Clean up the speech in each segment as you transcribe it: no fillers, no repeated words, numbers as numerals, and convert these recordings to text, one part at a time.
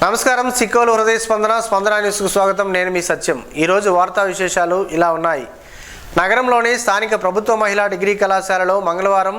నమస్కారం సిక్కోలు హృదయ స్పందన న్యూస్కు స్వాగతం. నేను మీ సత్యం. ఈరోజు వార్తా విశేషాలు ఇలా ఉన్నాయి. నగరంలోని స్థానిక ప్రభుత్వ మహిళా డిగ్రీ కళాశాలలో మంగళవారం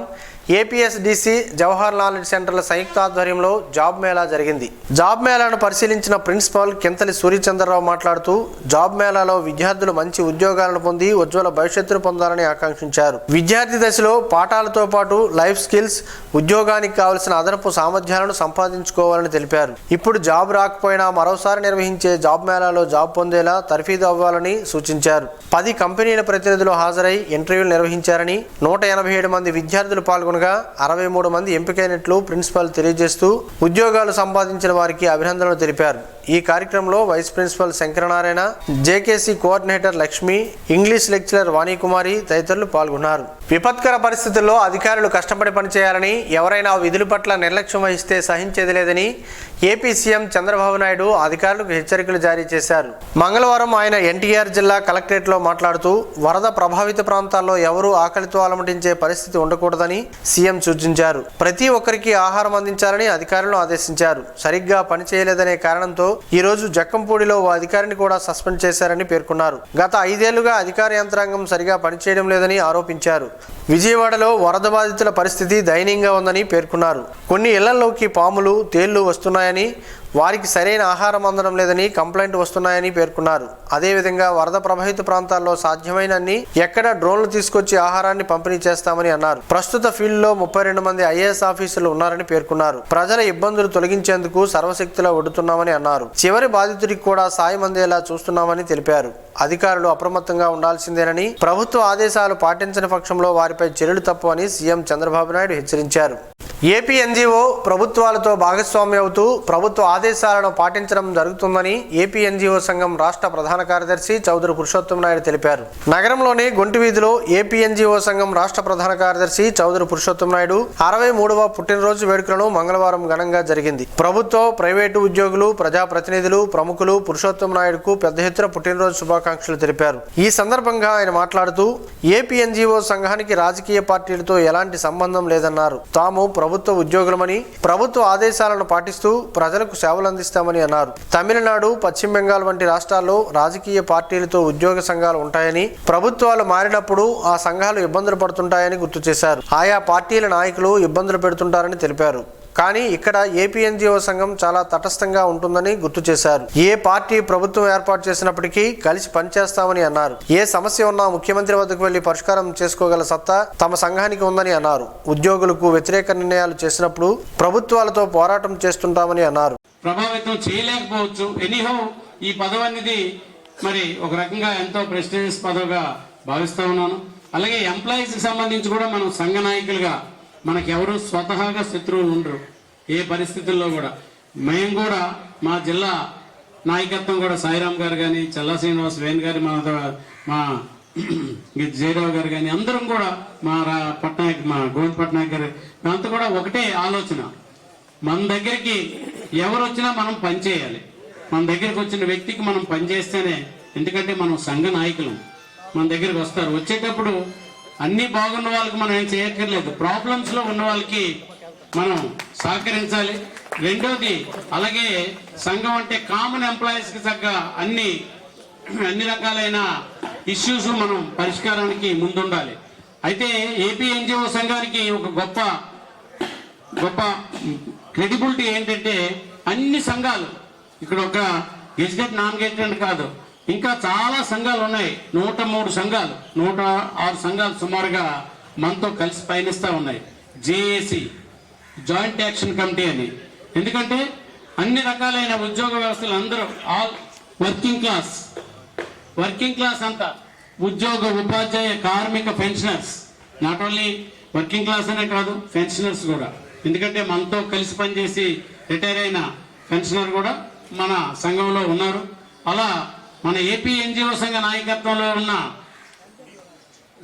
ఏపీఎస్డిసి జవహర్ నాలెడ్జ్ సెంటర్ల సంయుక్త ఆధ్వర్యంలో జాబ్ మేళా జరిగింది. జాబ్ మేళాను పరిశీలించిన ప్రిన్సిపాల్ కింతలి సూర్యచంద్రరావు మాట్లాడుతూ జాబ్ మేళాలో విద్యార్థులు మంచి ఉద్యోగాలను పొంది ఉజ్వల భవిష్యత్తును పొందాలని ఆకాంక్షించారు. విద్యార్థి దశలో పాఠాలతో పాటు లైఫ్ స్కిల్స్, ఉద్యోగానికి కావలసిన అదనపు సామర్థ్యాలను సంపాదించుకోవాలని తెలిపారు. ఇప్పుడు జాబ్ రాకపోయినా మరోసారి నిర్వహించే జాబ్ మేళాలో జాబ్ పొందేలా తర్ఫీదు అవ్వాలని సూచించారు. 10 కంపెనీల ప్రతినిధులు హాజరై ఇంటర్వ్యూలు నిర్వహించారని, 187 మంది విద్యార్థులు పాల్గొనగా 63 మంది ఎంపికైనట్లు ప్రిన్సిపల్ తెలియజేస్తూ ఉద్యోగాలు సంపాదించిన వారికి అభినందనలు తెలిపారు. ఈ కార్యక్రమంలో vice principal Shankaranarayana, JKC coordinator Lakshmi, English lecturer Vanikumari తదితరులు పాల్గొన్నారు. విపత్కర పరిస్థితుల్లో అధికారులు కష్టపడి పనిచేయాలని, ఎవరైనా విధుల పట్ల నిర్లక్ష్యం వహిస్తే సహించేది లేదని ఏపీ సీఎం చంద్రబాబు నాయుడు అధికారులకు హెచ్చరికలు జారీ చేశారు. మంగళవారం ఆయన ఎన్టీఆర్ జిల్లా కలెక్టరేట్లో మాట్లాడుతూ వరద ప్రభావిత ప్రాంతాల్లో ఎవరూ ఆకలితో అలమటించే పరిస్థితి ఉండకూడదని సీఎం సూచించారు. ప్రతి ఒక్కరికి ఆహారం అందించాలని అధికారులను ఆదేశించారు. సరిగ్గా పనిచేయలేదనే కారణంతో ఈ రోజు జక్కంపూడిలో ఓ అధికారిని కూడా సస్పెండ్ చేశారని పేర్కొన్నారు. గత 5 ఏళ్లుగా అధికార యంత్రాంగం సరిగా పనిచేయడం లేదని ఆరోపించారు. విజయవాడలో వరద బాధితుల పరిస్థితి దయనీయంగా ఉందని పేర్కొన్నారు. కొన్ని ఇళ్లలోకి పాములు, తేళ్లు వస్తున్నాయని, వారికి సరైన ఆహారం అందడం లేదని కంప్లైంట్ వస్తున్నాయని పేర్కొన్నారు. అదేవిధంగా వరద ప్రభావిత ప్రాంతాల్లో సాధ్యమైనన్ని ఎక్కడ డ్రోన్లు తీసుకొచ్చి ఆహారాన్ని పంపిణీ చేస్తామని అన్నారు. ప్రస్తుత ఫీల్డ్లో 32 మంది ఐఏఎస్ ఆఫీసర్లు ఉన్నారని పేర్కొన్నారు. ప్రజల ఇబ్బందులు తొలగించేందుకు సర్వశక్తిలా ఒడ్డుతున్నామని అన్నారు. చివరి బాధితుడికి కూడా సాయం అందేలా చూస్తున్నామని తెలిపారు. అధికారులు అప్రమత్తంగా ఉండాల్సిందేనని, ప్రభుత్వ ఆదేశాలు పాటించని పక్షంలో వారిపై చర్యలు తప్పవని సీఎం చంద్రబాబు నాయుడు హెచ్చరించారు. ఏపీ ఎన్జీఓ ప్రభుత్వాలతో భాగస్వామ్యం అవుతూ ప్రభుత్వ ఆదేశాలను పాటించడం జరుగుతుందని ఏపీ ఎన్జీఓ సంఘం రాష్ట్ర ప్రధాన కార్యదర్శి చౌదరి పురుషోత్తం నాయుడు తెలిపారు. నగరంలోని గొంటి వీధిలో ఏపీ ఎన్జీఓ సంఘం రాష్ట్ర ప్రధాన కార్యదర్శి చౌదరి పురుషోత్తం నాయుడు 63వ పుట్టినరోజు వేడుకలను మంగళవారం ఘనంగా జరిగింది. ప్రభుత్వ, ప్రైవేటు ఉద్యోగులు, ప్రజాప్రతినిధులు, ప్రముఖులు పురుషోత్తం నాయుడుకు పెద్ద ఎత్తున పుట్టినరోజు శుభాకాంక్షలు తెలిపారు. ఈ సందర్భంగా ఆయన మాట్లాడుతూ ఏపీ ఎన్జీఓ సంఘానికి రాజకీయ పార్టీలతో ఎలాంటి సంబంధం లేదన్నారు. తాము ప్రభుత్వ ఉద్యోగులమని, ప్రభుత్వ ఆదేశాలను పాటిస్తూ ప్రజలకు సేవలు అందిస్తామని అన్నారు. తమిళనాడు, పశ్చిమ బెంగాల్ వంటి రాష్ట్రాల్లో రాజకీయ పార్టీలతో ఉద్యోగ సంఘాలు ఉంటాయని, ప్రభుత్వాలు మారినప్పుడు ఆ సంఘాలు ఇబ్బందులు పడుతుంటాయని గుర్తు చేశారు. ఆయా పార్టీల నాయకులు ఇబ్బందులు పెడుతుంటారని తెలిపారు. కానీ ఇక్కడ ఏపీ ఎన్జీఓ సంఘం చాలా తటస్థంగా ఉంటుందని గుర్తు చేశారు. ఏ పార్టీ ప్రభుత్వం ఏర్పాటు చేసినప్పటికీ కలిసి పనిచేస్తామని అన్నారు. ఏ సమస్య ఉన్నా ముఖ్యమంత్రి వద్దకు వెళ్లి పరిష్కారం చేసుకోగల సత్తా తమ సంఘానికి ఉందని అన్నారు. ఉద్యోగులకు వ్యతిరేక నిర్ణయాలు చేసినప్పుడు ప్రభుత్వాలతో పోరాటం చేస్తుంటామని అన్నారు. ప్రభావితం చేయలేకపోవచ్చు. ఎనీహౌ ఈ పదవి అనేది మరి ఒక రకంగా ఎంతో ప్రెస్టీజియస్ పదవిగా భావిస్తా ఉన్నాను. అలాగే ఎంప్లాయీస్ కి సంబంధించి కూడా మనం సంఘ నాయకులుగా మనకెవరు స్వతహాగా శత్రువులు ఉండరు. ఏ పరిస్థితుల్లో కూడా మేము కూడా మా జిల్లా నాయకత్వం కూడా సాయిరామ్ గారు కానీ, చల్లా శ్రీనివాస్ వేణు గారు, మా జయరావు గారు కానీ అందరం కూడా మా గోవింద్ పట్నాయక్ గారు అంతా కూడా ఒకటే ఆలోచన. మన దగ్గరికి ఎవరు వచ్చినా మనం పనిచేయాలి. మన దగ్గరికి వచ్చిన వ్యక్తికి మనం పనిచేస్తేనే, ఎందుకంటే మనం సంఘ నాయకులు మన దగ్గరికి వస్తారు. వచ్చేటప్పుడు అన్ని బాగున్న వాళ్ళకి మనం ఏం చేయక్కర్లేదు, ప్రాబ్లమ్స్ లో ఉన్న వాళ్ళకి మనం సహకరించాలి. రెండోది, అలాగే సంఘం అంటే కామన్ ఎంప్లాయీస్ కి తగ్గ అన్ని రకాలైన ఇష్యూస్ మనం పరిష్కారానికి ముందుండాలి. అయితే ఏపీ ఎన్జిఓ సంఘానికి ఒక గొప్ప క్రెడిబిలిటీ ఏంటంటే అన్ని సంఘాలు ఇక్కడ ఒక గెజిటెడ్, నాన్ గెజిటెడ్ కాదు, ఇంకా చాలా సంఘాలు ఉన్నాయి. 103 సంఘాలు, 106 సంఘాలు సుమారుగా మనతో కలిసి పయనిస్తూ ఉన్నాయి. జేఏసీ, జాయింట్ యాక్షన్ కమిటీ అని. ఎందుకంటే అన్ని రకాలైన ఉద్యోగ వ్యవస్థలు అందరూ ఆల్ వర్కింగ్ క్లాస్ అంతా ఉద్యోగ, ఉపాధ్యాయ, కార్మిక, pensioners, not only working class అనే కాదు, పెన్షనర్స్ కూడా. ఎందుకంటే మనతో కలిసి పనిచేసి రిటైర్ అయిన పెన్షనర్ కూడా మన సంఘంలో ఉన్నారు. అలా మన ఏపీ ఎన్జిఓ సంఘ నాయకత్వంలో ఉన్న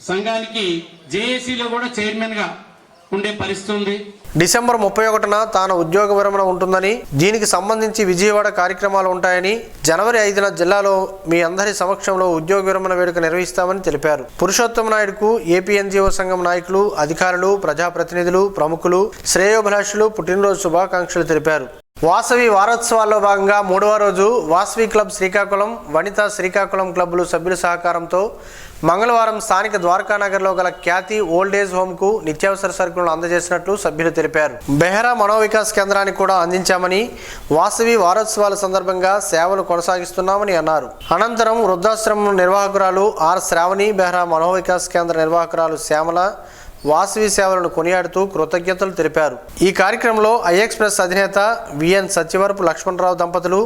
సంఘానికి జేఏసీలో కూడా చైర్మన్ గా ఉండే పరిస్థితి ఉంది. డిసెంబర్ 31న తాను ఉద్యోగ విరమణ ఉంటుందని, దీనికి సంబంధించి విజయవాడ కార్యక్రమాలు ఉంటాయని, జనవరి 5న జిల్లాలో మీ అందరి సమక్షంలో ఉద్యోగ విరమణ వేడుక నిర్వహిస్తామని తెలిపారు. పురుషోత్తం నాయుడుకు ఏపీ ఎన్జీఓ సంఘం నాయకులు, అధికారులు, ప్రజాప్రతినిధులు, ప్రముఖులు, శ్రేయోభిలాషులు పుట్టినరోజు శుభాకాంక్షలు తెలిపారు. వాసవి వారోత్సవాల్లో భాగంగా 3వ రోజు వాసవి క్లబ్ శ్రీకాకుళం, వనితా శ్రీకాకుళం క్లబ్లు సభ్యుల సహకారంతో మంగళవారం స్థానిక ద్వారకానగర్లో గల ఖ్యాతి ఓల్డేజ్ హోమ్కు నిత్యావసర సరుకులను అందజేసినట్లు సభ్యులు తెలిపారు. బెహరా మనోవికాస్ కేంద్రానికి కూడా అందించామని, వాసవి వారోత్సవాల సందర్భంగా సేవలు కొనసాగిస్తున్నామని అన్నారు. అనంతరం వృద్ధాశ్రమం నిర్వాహకురాలు ఆర్ శ్రావణి, బెహరా మనోవికాస్ కేంద్ర నిర్వాహకురాలు శ్యామల వాసవి సేవలను కొనియాడుతూ కృతజ్ఞతలు తెలిపారు. ఈ కార్యక్రమంలో ఐఎక్స్ప్రెస్ అధినేత విఎన్ సత్యవరపు లక్ష్మణరావు దంపతులు,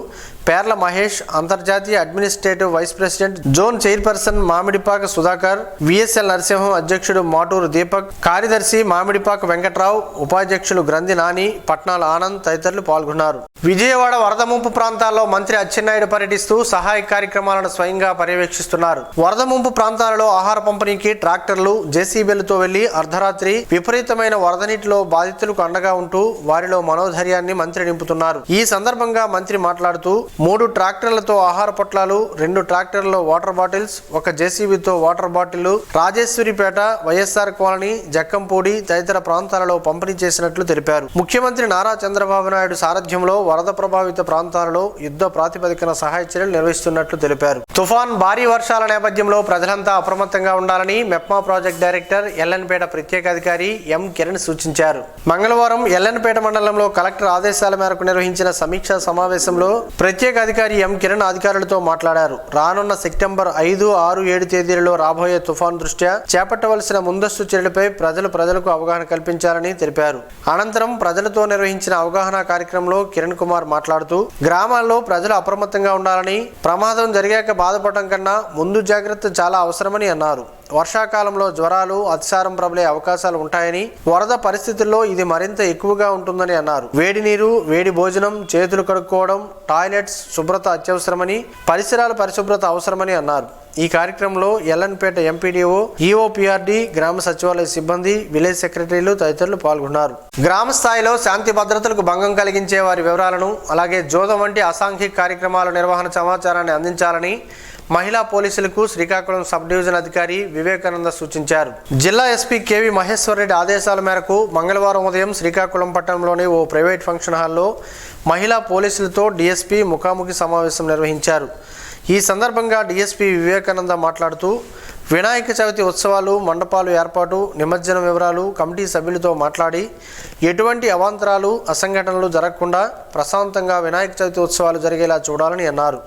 పేర్ల మహేష్, అంతర్జాతీయ administrative vice president zone chairperson Mamidipaka Sudhakar, VSL Narasimham అధ్యక్షుడు మాటూరు దీపక్, కార్యదర్శి మామిడిపాక వెంకట్రావు, ఉపాధ్యక్షులు గ్రంథి నాని, పట్నాల ఆనంద్ తదితరులు పాల్గొన్నారు. విజయవాడ వరద ముంపు ప్రాంతాల్లో మంత్రి అచ్చెన్నాయుడు పర్యటిస్తూ సహాయ కార్యక్రమాలను స్వయంగా పర్యవేక్షిస్తున్నారు. వరద ముంపు ప్రాంతాలలో ఆహార పంపిణీకి ట్రాక్టర్లు, జేసీబీలతో వెళ్లి అర్ధరాత్రి విపరీతమైన వరద నీటిలో బాధితులకు అండగా ఉంటూ వారిలో మనోధైర్యాన్ని మంత్రి నింపుతున్నారు. ఈ సందర్భంగా మంత్రి మాట్లాడుతూ 3 ట్రాక్టర్లతో ఆహార పొట్లాలు, 2 ట్రాక్టర్లలో వాటర్ బాటిల్స్, 1 జేసీబీతో వాటర్ బాటిళ్లు రాజేశ్వరిపేట, వైఎస్ఆర్ కాలనీ, జక్కంపూడి తదితర ప్రాంతాలలో పంపిణీ చేసినట్లు తెలిపారు. ముఖ్యమంత్రి నారా చంద్రబాబు నాయుడు సారథ్యంలో వరద ప్రభావిత ప్రాంతాలలో యుద్ధ ప్రాతిపదికన సహాయ చర్యలు నిర్వహిస్తున్నట్లు తెలిపారు. తుఫాన్, భారీ వర్షాల నేపథ్యంలో ప్రజలంతా అప్రమత్తంగా ఉండాలని మెప్మా ప్రాజెక్ట్ డైరెక్టర్ ఎల్లన్పేట ప్రత్యేక అధికారి ఎం కిరణ్ సూచించారు. మంగళవారం ఎల్లన్పేట మండలంలో కలెక్టర్ ఆదేశాల మేరకు నిర్వహించిన సమీక్షా సమావేశంలో ప్రత్యేక అధికారి ఎం కిరణ్ అధికారులతో మాట్లాడారు. రానున్న సెప్టెంబర్ 5, 6, 7 తేదీలలో రాబోయే తుఫాన్ దృష్ట్యా చేపట్టవలసిన ముందస్తు చర్యలపై ప్రజలకు అవగాహన కల్పించాలని తెలిపారు. అనంతరం ప్రజలతో నిర్వహించిన అవగాహన కార్యక్రమంలో కిరణ్ కుమార్ మాట్లాడుతూ గ్రామాల్లో ప్రజలు అప్రమత్తంగా ఉండాలని, ప్రమాదం జరిగాక బాధపడటం కన్నా ముందు జాగ్రత్త చాలా అవసరమని అన్నారు. వర్షాకాలంలో జ్వరాలు, అతిసారం ప్రబలే అవకాశాలు ఉంటాయని, వరద పరిస్థితుల్లో ఇది మరింత ఎక్కువగా ఉంటుందని అన్నారు. వేడి నీరు, వేడి భోజనం, చేతులు కడుక్కోవడం, టాయిలెట్స్ శుభ్రత అత్యవసరమని, పరిసరాల పరిశుభ్రత అవసరమని అన్నారు. ఈ కార్యక్రమంలో ఎల్లన్పేట ఎంపీడీఓ, ఈఓపీఆర్డీ, గ్రామ సచివాలయ సిబ్బంది, విలేజ్ సెక్రటరీలు తదితరులు పాల్గొన్నారు. గ్రామ స్థాయిలో శాంతి భద్రతలకు భంగం కలిగించే వారి వివరాలను, అలాగే జోదం వంటి అసాంఘిక కార్యక్రమాల నిర్వహణ సమాచారాన్ని అందించాలని మహిళా పోలీసులకు శ్రీకాకుళం సబ్ డివిజన్ అధికారి వివేకానంద సూచించారు. జిల్లా ఎస్పీ కేవి మహేశ్వర్ రెడ్డి ఆదేశాల మేరకు మంగళవారం ఉదయం శ్రీకాకుళం పట్టణంలోని ఓ ప్రైవేట్ ఫంక్షన్ హాల్లో మహిళా పోలీసులతో డీఎస్పీ ముఖాముఖి సమావేశం నిర్వహించారు. ఈ సందర్భంగా డీఎస్పీ వివేకానంద మాట్లాడుతూ వినాయక చవితి ఉత్సవాలు, మండపాలు ఏర్పాటు, నిమజ్జనం వివరాలు కమిటీ సభ్యులతో మాట్లాడి ఎటువంటి అవాంతరాలు, అసంఘటనలు జరగకుండా ప్రశాంతంగా వినాయక చవితి ఉత్సవాలు జరిగేలా చూడాలని అన్నారు.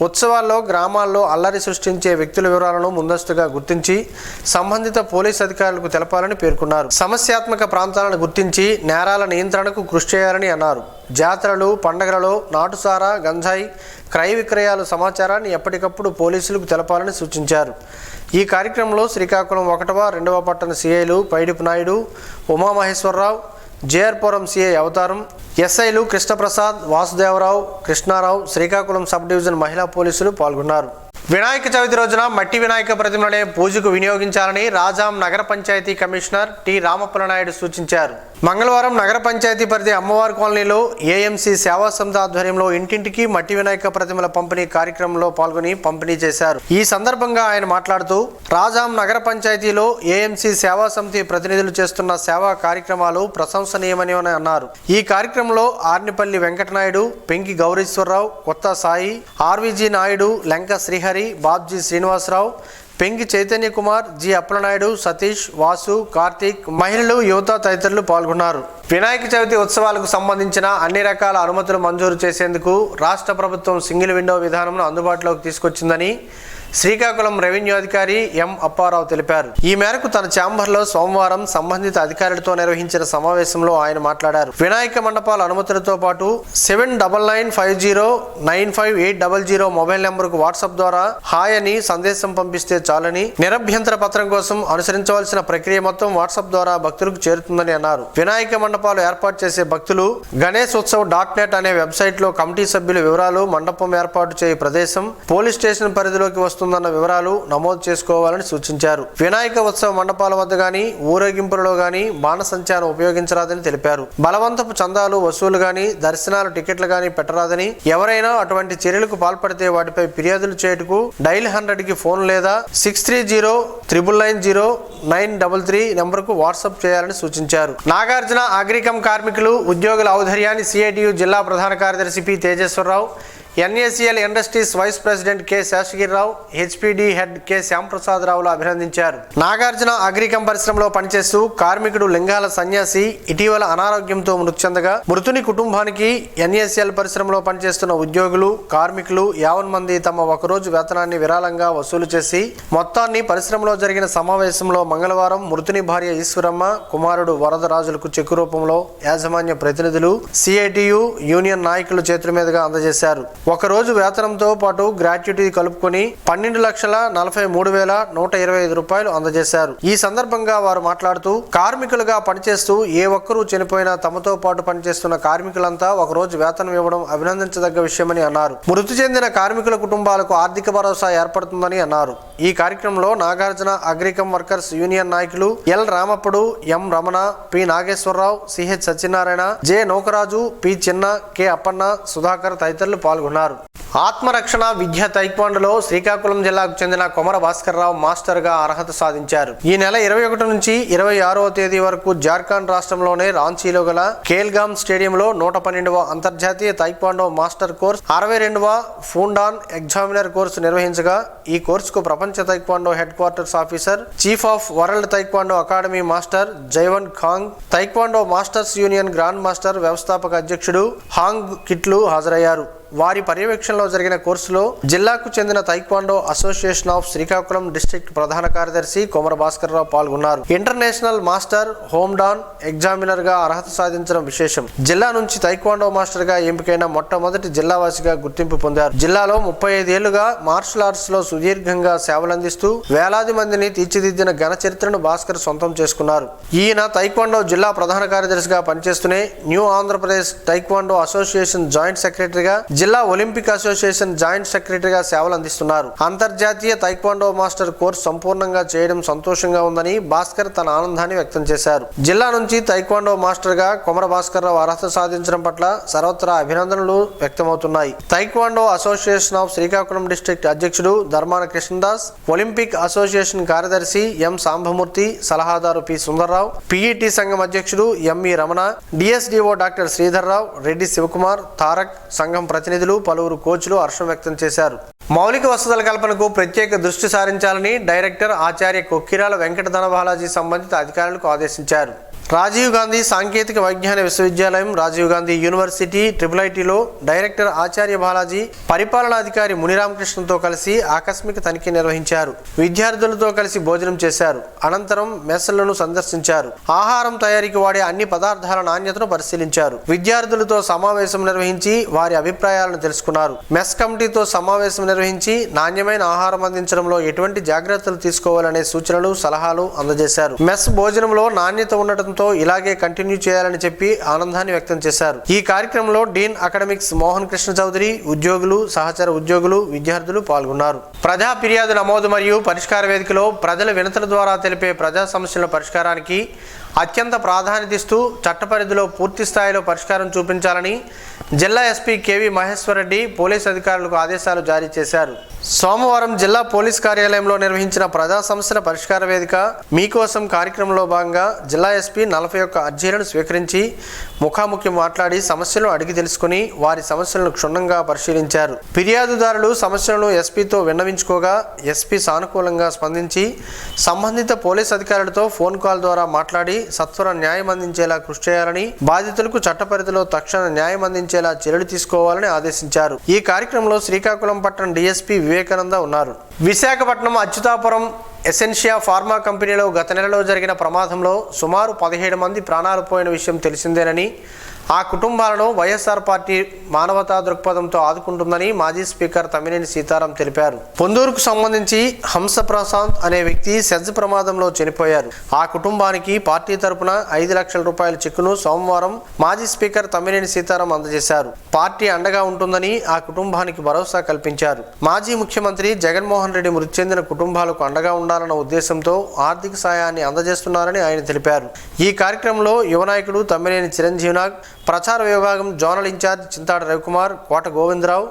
ఉత్సవాల్లో గ్రామాల్లో అల్లరి సృష్టించే వ్యక్తుల వివరాలను ముందస్తుగా గుర్తించి సంబంధిత పోలీసు అధికారులకు తెలపాలని పేర్కొన్నారు. సమస్యాత్మక ప్రాంతాలను గుర్తించి నేరాల నియంత్రణకు కృషి చేయాలని అన్నారు. జాతరలు, పండుగలలో నాటుసారా, గంజాయి క్రయ విక్రయాల సమాచారాన్ని ఎప్పటికప్పుడు పోలీసులకు తెలపాలని సూచించారు. ఈ కార్యక్రమంలో శ్రీకాకుళం 1వ, 2వ పట్టణ సిఐలు పైడిపు నాయుడు, ఉమామహేశ్వరరావు, జేఆర్పురం సిఐ అవతారం, ఎస్ఐలు కృష్ణప్రసాద్, వాసుదేవరావు, కృష్ణారావు, శ్రీకాకుళం సబ్ డివిజన్ మహిళా పోలీసులు పాల్గొన్నారు. వినాయక చవితి రోజున మట్టి వినాయక ప్రతిమలనే పూజకు వినియోగించాలని రాజాం నగర పంచాయతీ కమిషనర్ టి రామప్పల నాయుడు సూచించారు. మంగళవారం నగర పంచాయతీ పరిధి అమ్మవారి కాలనీలో ఏఎంసీ సేవా సమితి ఆధ్వర్యంలో ఇంటింటికి మట్టి వినాయక ప్రతిమల పంపిణీ కార్యక్రమంలో పాల్గొని పంపిణీ చేశారు. ఈ సందర్భంగా ఆయన మాట్లాడుతూ రాజాం నగర పంచాయతీలో ఏఎంసీ సేవా సమితి ప్రతినిధులు చేస్తున్న సేవా కార్యక్రమాలు ప్రశంసనీయమని అన్నారు. ఈ కార్యక్రమంలో ఆర్నిపల్లి వెంకటనాయుడు, పెంకి గౌరీశ్వరరావు, కొత్త సాయి, ఆర్వీజీ నాయుడు, లెంక శ్రీహరి, బాబ్జీ శ్రీనివాసరావు, పెంకి చైతన్య కుమార్, జి అప్పలనాయుడు, సతీష్, వాసు, కార్తీక్, మహిళలు, యువత తదితరులు పాల్గొన్నారు. వినాయక చవితి ఉత్సవాలకు సంబంధించిన అన్ని రకాల అనుమతులు మంజూరు చేసేందుకు రాష్ట్ర ప్రభుత్వం సింగిల్ విండో విధానంను అందుబాటులోకి తీసుకొచ్చిందని శ్రీకాకుళం రెవెన్యూ అధికారి ఎం అప్పారావు తెలిపారు. ఈ మేరకు తన ఛాంబర్లో సోమవారం సంబంధిత అధికారులతో నిర్వహించిన సమావేశంలో ఆయన మాట్లాడారు. వినాయక మండపాల అనుమతులతో పాటు 7995095800 మొబైల్ నెంబర్కు వాట్సాప్ ద్వారా హాయ్ అని సందేశం పంపిస్తే చాలని, నిరభ్యంతర పత్రం కోసం అనుసరించవలసిన ప్రక్రియ మొత్తం వాట్సాప్ ద్వారా భక్తులకు చేరుతుందని అన్నారు. వినాయక మండపాలు ఏర్పాటు చేసే భక్తులు గణేశోత్సవ్.net అనే వెబ్సైట్లో కమిటీ సభ్యుల వివరాలు, మండపం ఏర్పాటు చేయు ప్రదేశం, పోలీస్ స్టేషన్ పరిధిలోకి వస్తున్న వివరాలు నమోదు చేసుకోవాలని సూచించారు. వినాయక ఉత్సవ మండపాల వద్ద గాని, ఊరేగింపులలో గాని బాణసంచాను ఉపయోగించరాదని తెలిపారు. బలవంతపు చందాలు వసూలు గాని, దర్శనాలు, టికెట్లు గాని పెట్టరాదని, ఎవరైనా అటువంటి చర్యలకు పాల్పడితే వాటిపై ఫిర్యాదులు చేయుటకు డైల్ 100కి ఫోన్ లేదా 630990-933 నెంబర్కు వాట్సాప్ చేయాలని సూచించారు. నాగార్జున అగ్రికం కార్మికులు ఉద్యోగుల ఔదార్యాన్ని సిఐటియు జిల్లా ప్రధాన కార్యదర్శి P Tejeswararao, NACL industries vice president K Seshagirirao, HPD head K Shyamprasad రావులు అభినందించారు. నాగార్జున అగ్రికం పరిశ్రమలో పనిచేస్తూ కార్మికుడు లింగాల సన్యాసి ఇటీవల అనారోగ్యంతో మృతి చెందగా మృతుని కుటుంబానికి ఎన్ఏసిఎల్ పరిశ్రమలో పనిచేస్తున్న ఉద్యోగులు, కార్మికులు 50 మంది తమ ఒకరోజు వేతనాన్ని విరాళంగా వసూలు చేసి మొత్తాన్ని పరిశ్రమలో జరిగిన సమావేశంలో మంగళవారం మృతుని భార్య ఈశ్వరమ్మ, కుమారుడు వరదరాజులకు చెక్కు రూపంలో యాజమాన్య ప్రతినిధులు, సిఐటియు యూనియన్ నాయకులు చేతుల మీదుగా అందజేశారు. ఒకరోజు వేతనంతో పాటు గ్రాట్యుటీ కలుపుకొని 12,43,125 రూపాయలు అందజేశారు. ఈ సందర్భంగా వారు మాట్లాడుతూ కార్మికులుగా పనిచేస్తూ ఏ ఒక్కరూ చనిపోయినా తమతో పాటు పనిచేస్తున్న కార్మికులంతా ఒకరోజు వేతనం ఇవ్వడం అభినందించదగ్గ విషయమని అన్నారు. మృతి చెందిన కార్మికుల కుటుంబాలకు ఆర్థిక భరోసా ఏర్పడుతుందని అన్నారు. ఈ కార్యక్రమంలో నాగార్జున అగ్రికం వర్కర్స్ యూనియన్ నాయకులు L Ramappudu, M Ramana, P Nageswararao, CH Satyanarayana, J Naukaraju, P Chinna, K Appanna, Sudhakar తదితరులు పాల్గొన్నారు. ఆత్మరక్షణ విద్య తైక్వాండోలో శ్రీకాకుళం జిల్లాకు చెందిన కొమర భాస్కర్రావు మాస్టర్ గా అర్హత సాధించారు. ఈ నెల 21 నుంచి 26వ తేదీ వరకు జార్ఖండ్ రాష్ట్రంలోని రాంచీలో గల కేల్గామ్ స్టేడియంలో 112వ అంతర్జాతీయ తైక్వాండో మాస్టర్ కోర్స్, 62వ ఫూండాన్ ఎగ్జామినర్ కోర్సు నిర్వహించగా ఈ కోర్సుకు ప్రపంచ taekwondo headquarters officer, chief of world taekwondo academy master Jaewon Kang, taekwondo masters union grand master వ్యవస్థాపక అధ్యక్షుడు హాంగ్ కిట్లు హాజరయ్యారు. వారి పర్యవేక్షణలో జరిగిన కోర్సులో జిల్లాకు చెందిన taekwondo association of Srikakulam district ప్రధాన కార్యదర్శి కొమర భాస్కర్రావు పాల్గొన్నారు. ఇంటర్నేషనల్ మాస్టర్ హోమ్డాన్ ఎగ్జామినర్ గా అర్హత సాధించడం విశేషం. జిల్లా నుంచి తైక్వాండో మాస్టర్ గా ఎంపికైన మొట్టమొదటి జిల్లావాసిగా గుర్తింపు పొందారు. జిల్లాలో 35 ఏళ్లుగా మార్షల్ ఆర్ట్స్ లో సుదీర్ఘంగా సేవలందిస్తూ వేలాది మందిని తీర్చిదిద్దిన ఘన చరిత్రను భాస్కర్ సొంతం చేసుకున్నారు. ఈయన తైక్వాండో జిల్లా ప్రధాన కార్యదర్శిగా పనిచేస్తూనే new Andhra Pradesh taekwondo association joint సెక్రటరీగా, జిల్లా ఒలింపిక్ అసోసియేషన్ జాయింట్ సెక్రటరీగా సేవలు అందిస్తున్నారు. అంతర్జాతీయ తైక్వాండో మాస్టర్ కోర్సు సంపూర్ణంగా చేయడం సంతోషంగా ఉందని భాస్కర్ తన ఆనందాన్ని వ్యక్తం చేశారు. జిల్లా నుంచి తైక్వాండో మాస్టర్ గా కొమర భాస్కర్ రావు అర్హత సాధించడం పట్ల సర్వత్రా అభినందనలు వ్యక్తమవుతున్నాయి. Taekwondo association of Srikakulam district అధ్యక్షుడు ధర్మాన కృష్ణదాస్, ఒలింపిక్ అసోసియేషన్ కార్యదర్శి ఎం సాంబమూర్తి, సలహాదారు పి సుందర్రావు, పిఈటి సంఘం అధ్యక్షుడు ME Ramana, DSDO doctor Sridharrao, Reddy Sivakumar, Tarak, సంఘం ప్రతినిధులు, పలువురు కోచ్లు హర్షం వ్యక్తం చేశారు. మౌలిక వసతుల కల్పనకు ప్రత్యేక దృష్టి సారించాలని డైరెక్టర్ ఆచార్య కొక్కిరాల వెంకట ధనబాలాజీ సంబంధిత అధికారులకు ఆదేశించారు. రాజీవ్ గాంధీ సాంకేతిక విజ్ఞాన విశ్వవిద్యాలయం, రాజీవ్ గాంధీ యూనివర్సిటీ ట్రిపుల్ఐటీలో డైరెక్టర్ ఆచార్య బాలాజీ పరిపాలనాధికారి మునిరామకృష్ణతో కలిసి ఆకస్మిక తనిఖీ నిర్వహించారు. విద్యార్థులతో కలిసి భోజనం చేశారు. అనంతరం మెస్లను సందర్శించారు. ఆహారం తయారీకి వాడే అన్ని పదార్థాల నాణ్యతను పరిశీలించారు. విద్యార్థులతో సమావేశం నిర్వహించి వారి అభిప్రాయాలను తెలుసుకున్నారు. మెస్ కమిటీతో సమావేశం నిర్వహించి నాణ్యమైన ఆహారం అందించడంలో ఎటువంటి జాగ్రత్తలు తీసుకోవాలనే సూచనలు, సలహాలు అందజేశారు. మెస్ భోజనంలో నాణ్యత ఉండటంతో ఇలాగే కంటిన్యూ చేయాలని చెప్పి ఆనందాన్ని వ్యక్తం చేశారు. ఈ కార్యక్రమంలో డీన్ అకాడమిక్స్ మోహన్ కృష్ణ చౌదరి, ఉద్యోగులు, సహచర ఉద్యోగులు, విద్యార్థులు పాల్గొన్నారు. ప్రజా ఫిర్యాదు నమోదు మరియు పరిష్కార వేదికలో ప్రజల వినతుల ద్వారా తెలిపే ప్రజా సమస్యల పరిష్కారానికి అత్యంత ప్రాధాన్యతనిస్తూ చట్ట పరిధిలో పూర్తి స్థాయిలో పరిష్కారం చూపించాలని జిల్లా SP KV Maheshwar Reddy police అధికారులకు ఆదేశాలు జారీ చేశారు. సోమవారం జిల్లా పోలీస్ కార్యాలయంలో నిర్వహించిన ప్రజా సమస్యల పరిష్కార వేదిక మీకోసం కార్యక్రమంలో భాగంగా జిల్లా ఎస్పీ 41 అర్జీలను స్వీకరించి ముఖాముఖి మాట్లాడి సమస్యలను అడిగి తెలుసుకుని వారి సమస్యలను క్షుణ్ణంగా పరిశీలించారు. ఫిర్యాదుదారులు సమస్యలను ఎస్పీతో విన్నవించుకోగా ఎస్పీ సానుకూలంగా స్పందించి సంబంధిత పోలీస్ అధికారులతో ఫోన్ కాల్ ద్వారా మాట్లాడి సత్వర న్యాయం అందించేలా కృషి చేయాలని, బాధితులకు చట్ట పరిధిలో తక్షణ న్యాయం అందించేలా చర్యలు తీసుకోవాలని ఆదేశించారు. ఈ కార్యక్రమంలో శ్రీకాకుళం పట్టణ డీఎస్పీ వివేకానంద ఉన్నారు. విశాఖపట్నం అచ్యుతాపురం ఎసెన్షియా ఫార్మా కంపెనీలో గత నెలలో జరిగిన ప్రమాదంలో సుమారు 17 మంది ప్రాణాలు పోయిన విషయం తెలిసిందేనని, ఆ కుటుంబాలను వైఎస్ఆర్ పార్టీ మానవతా దృక్పథంతో ఆదుకుంటుందని మాజీ స్పీకర్ తమ్మినేని సీతారాం తెలిపారు. పొందూరుకు సంబంధించి హంస ప్రశాంత్ అనే వ్యక్తి సెజ్ ప్రమాదంలో చనిపోయారు. ఆ కుటుంబానికి పార్టీ తరపున 5 లక్షల రూపాయల చెక్కును సోమవారం మాజీ స్పీకర్ తమ్మినేని సీతారాం అందజేశారు. పార్టీ అండగా ఉంటుందని ఆ కుటుంబానికి భరోసా కల్పించారు. మాజీ ముఖ్యమంత్రి జగన్మోహన్ రెడ్డి మృతి చెందిన కుటుంబాలకు అండగా ఉండాలన్న ఉద్దేశంతో ఆర్థిక సాయాన్ని అందజేస్తున్నారని ఆయన తెలిపారు. ఈ కార్యక్రమంలో యువ నాయకుడు తమ్మినేని చిరంజీవినాగ్, ప్రచార విభాగం జోనల్ ఇన్ఛార్జ్ చింతాడ రవికుమార్, కోట గోవిందరావు,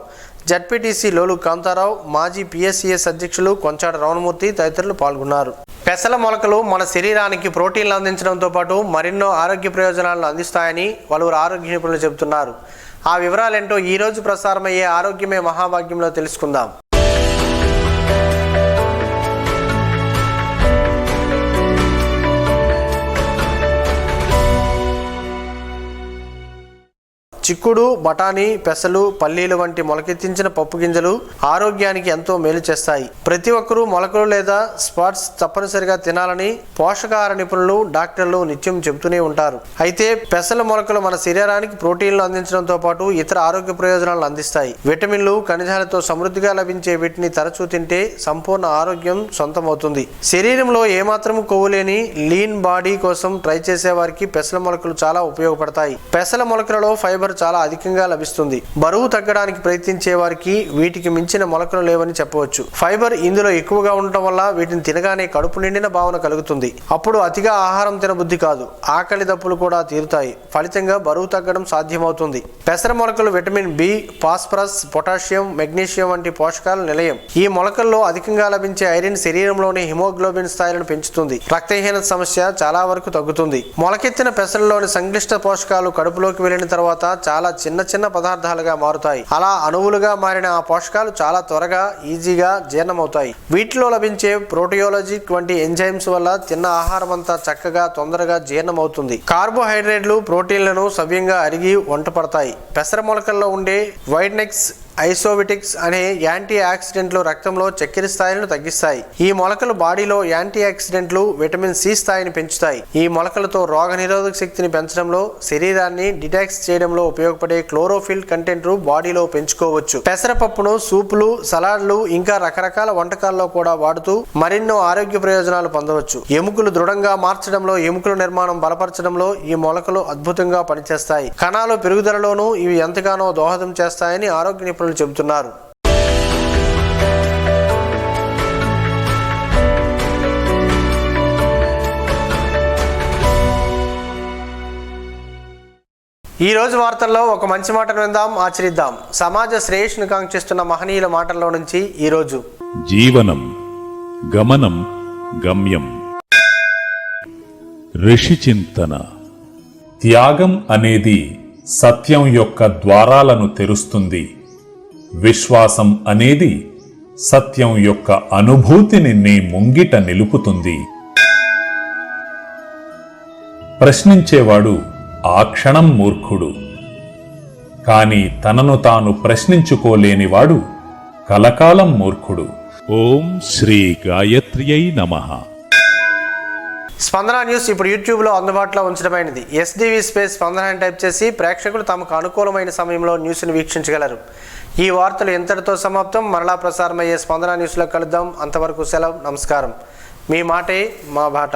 జడ్పీటీసీ లోలు కాంతారావు, మాజీ పిఎస్సిఎస్ అధ్యక్షులు కొంచాడ రమణమూర్తి తదితరులు పాల్గొన్నారు. పెసల మొలకలు మన శరీరానికి ప్రోటీన్లు అందించడంతో పాటు మరెన్నో ఆరోగ్య ప్రయోజనాలను అందిస్తాయని పలువురు ఆరోగ్య నిపుణులు చెబుతున్నారు. ఆ వివరాలేంటో ఈరోజు ప్రసారమయ్యే ఆరోగ్యమే మహాభాగ్యంలో తెలుసుకుందాం. చిక్కుడు, బఠానీ, పెసలు, పల్లీలు వంటి మొలకెత్తించిన పప్పు గింజలు ఆరోగ్యానికి ఎంతో మేలు చేస్తాయి. ప్రతి ఒక్కరూ మొలకలు లేదా స్పాట్స్ తప్పనిసరిగా తినాలని పోషకాహార నిపుణులు, డాక్టర్లు నిత్యం చెబుతూనే ఉంటారు. అయితే పెసల మొలకలు మన శరీరానికి ప్రోటీన్లు అందించడంతో పాటు ఇతర ఆరోగ్య ప్రయోజనాలను అందిస్తాయి. విటమిన్లు, ఖనిజాలతో సమృద్ధిగా లభించే వీటిని తరచూ తింటే సంపూర్ణ ఆరోగ్యం సొంతమవుతుంది. శరీరంలో ఏమాత్రం కొవ్వు లేని లీన్ బాడీ కోసం ట్రై చేసే వారికి పెసల మొలకలు చాలా ఉపయోగపడతాయి. పెసల మొలకలలో ఫైబర్ చాలా అధికంగా లభిస్తుంది. బరువు తగ్గడానికి ప్రయత్నించే వారికి వీటికి మించిన మొలకలు లేవని చెప్పవచ్చు. ఫైబర్ ఇందులో ఎక్కువగా ఉండటం వల్ల వీటిని తినగానే కడుపు నిండిన భావన కలుగుతుంది. అప్పుడు అతిగా ఆహారం తినబుద్ధి కాదు, ఆకలి దప్పులు కూడా తీరుతాయి. ఫలితంగా బరువు తగ్గడం సాధ్యమవుతుంది. పెసర మొలకలు vitamin B, phosphorus, potassium, magnesium వంటి పోషకాల నిలయం. ఈ మొలకల్లో అధికంగా లభించే ఐరన్ శరీరంలోని హిమోగ్లోబిన్ స్థాయిలను పెంచుతుంది. రక్తహీనత సమస్య చాలా వరకు తగ్గుతుంది. మొలకెత్తిన పెసరలోని సంక్లిష్ట పోషకాలు కడుపులోకి వెళ్లిన తర్వాత చాలా చిన్న పదార్థాలుగా మారుతాయి. అలా అణువులుగా మారిన ఆ పోషకాలు చాలా త్వరగా, ఈజీగా జీర్ణమవుతాయి. వీటిలో లభించే ప్రోటియోలజిక్ వంటి ఎంజైమ్స్ వల్ల తిన్న ఆహారం అంతా చక్కగా, తొందరగా జీర్ణమవుతుంది. కార్బోహైడ్రేట్లు ప్రోటీన్లను సవ్యంగా అరిగి వంట పడతాయి. పెసర మొలకల్లో ఉండే వైట్నెక్స్, ఐసోవిటిక్స్ అనే యాంటీ ఆక్సిడెంట్లు రక్తంలో చక్కెర స్థాయిలను తగ్గిస్తాయి. ఈ మొలకలు బాడీలో యాంటీ ఆక్సిడెంట్లు, విటమిన్ సి స్థాయిని పెంచుతాయి. ఈ మొలకలతో రోగ నిరోధక శక్తిని పెంచడంలో, శరీరాన్ని డిటాక్స్ చేయడంలో ఉపయోగపడే క్లోరోఫిల్ కంటెంట్ బాడీలో పెంచుకోవచ్చు. పెసరపప్పును సూపులు, సలాడ్లు ఇంకా రకరకాల వంటకాల్లో కూడా వాడుతూ మరెన్నో ఆరోగ్య ప్రయోజనాలు పొందవచ్చు. ఎముకలు దృఢంగా మార్చడంలో, ఎముకల నిర్మాణం బలపరచడంలో ఈ మొలకలు అద్భుతంగా పనిచేస్తాయి. కణాలు పెరుగుదలలోనూ ఇవి ఎంతగానో దోహదం చేస్తాయని ఆరోగ్య నిపుణులు చెబుతున్నారు. ఈ రోజు వార్తల్లో ఒక మంచి మాటను విందాం, ఆచరిద్దాం. సమాజ శ్రేయస్సును కాంక్షిస్తున్న మహనీయుల మాటల్లో నుంచి ఈరోజు. జీవనం గమనం గమ్యం. ఋషి చింతన. త్యాగం అనేది సత్యం యొక్క ద్వారాలను తెరుస్తుంది. విశ్వాసం అనేది సత్యం యొక్క అనుభూతిని నీ ముంగిట నిలుపుతుంది. ప్రశ్నించేవాడు ఆ క్షణం మూర్ఖుడు, కాని తనను తాను ప్రశ్నించుకోలేనివాడు కలకాలం మూర్ఖుడు. ఓం శ్రీ గాయత్ర్యై నమః. స్పందన న్యూస్ ఇప్పుడు యూట్యూబ్లో అందుబాటులో ఉంచడమైనది. ఎస్డివి స్పేస్ స్పందన అని టైప్ చేసి ప్రేక్షకులు తమకు అనుకూలమైన సమయంలో న్యూస్ని వీక్షించగలరు. ఈ వార్తలు ఎంతటితో సమాప్తం. మరలా ప్రసారమయ్యే స్పందన న్యూస్లో కలుద్దాం. అంతవరకు సెలవు, నమస్కారం. మీ మాటే మా బాట.